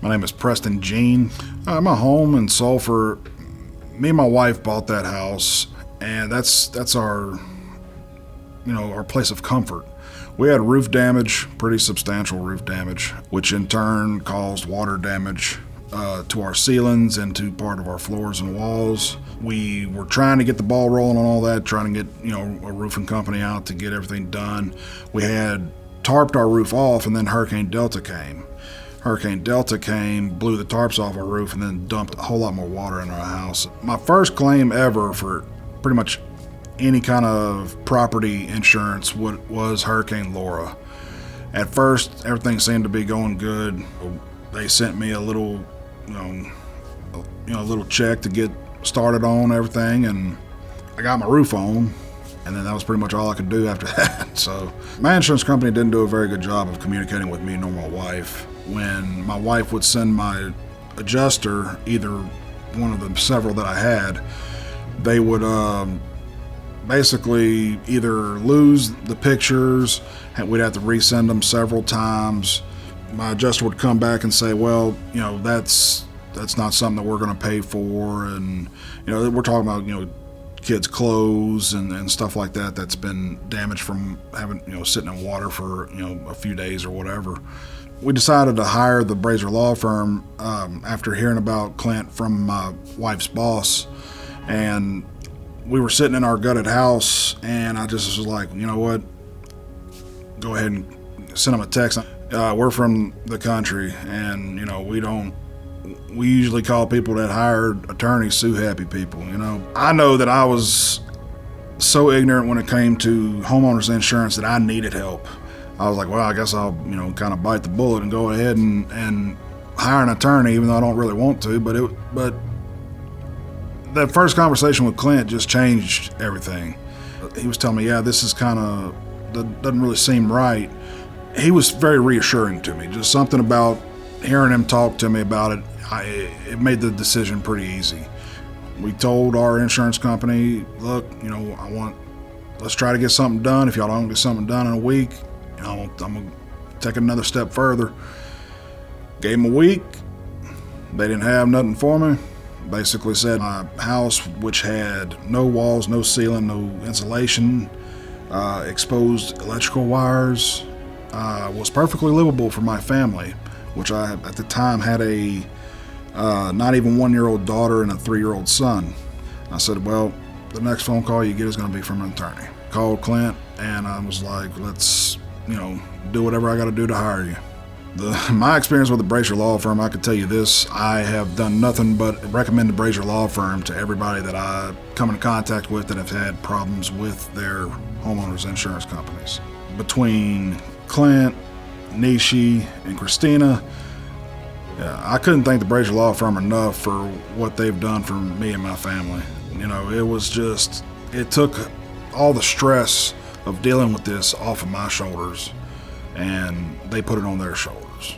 My name is Preston Jean. I'm a home in Sulphur. Me and my wife bought that house, and that's our place of comfort. We had roof damage, pretty substantial roof damage, which in turn caused water damage to our ceilings and to part of our floors and walls. We were trying to get the ball rolling on all that, trying to get a roofing company out to get everything done. We had tarped our roof off, and then Hurricane Delta came. Hurricane Delta came, blew the tarps off our roof, and then dumped a whole lot more water in our house. My first claim ever for pretty much any kind of property insurance was Hurricane Laura. At first, everything seemed to be going good. They sent me a little, little check to get started on everything, and I got my roof on. And then that was pretty much all I could do after that. So my insurance company didn't do a very good job of communicating with me nor my wife. When my wife would send my adjuster, either one of the several that I had, they would basically either lose the pictures, and we'd have to resend them several times. My adjuster would come back and say, well, that's not something that we're going to pay for. And, we're talking about, kids' clothes and stuff like that that's been damaged from having, sitting in water for, a few days or whatever. We decided to hire the Brasher Law Firm after hearing about Clint from my wife's boss. And we were sitting in our gutted house, and I just was like, you know what? Go ahead and send them a text. We're from the country, and, we usually call people that hired attorneys sue happy people, I know that I was so ignorant when it came to homeowners insurance that I needed help. I was like, well, I guess I'll, kind of bite the bullet and go ahead and hire an attorney, even though I don't really want to. But that first conversation with Clint just changed everything. He was telling me, yeah, this is doesn't really seem right. He was very reassuring to me. Just something about hearing him talk to me about it, it made the decision pretty easy. We told our insurance company, look, let's try to get something done. If y'all don't get something done in a week, I'm going to take another step further. Gave them a week. They didn't have nothing for me. Basically said my house, which had no walls, no ceiling, no insulation, exposed electrical wires, was perfectly livable for my family, which I, at the time, had a not even 1-year-old daughter and a 3-year-old son. I said, well, the next phone call you get is going to be from an attorney. Called Clint, and I was like, let's, do whatever I got to do to hire you. My experience with the Brasher Law Firm, I could tell you this, I have done nothing but recommend the Brasher Law Firm to everybody that I come into contact with that have had problems with their homeowners insurance companies. Between Clint, Nishi, and Christina, I couldn't thank the Brasher Law Firm enough for what they've done for me and my family. It took all the stress of dealing with this off of my shoulders, and they put it on their shoulders.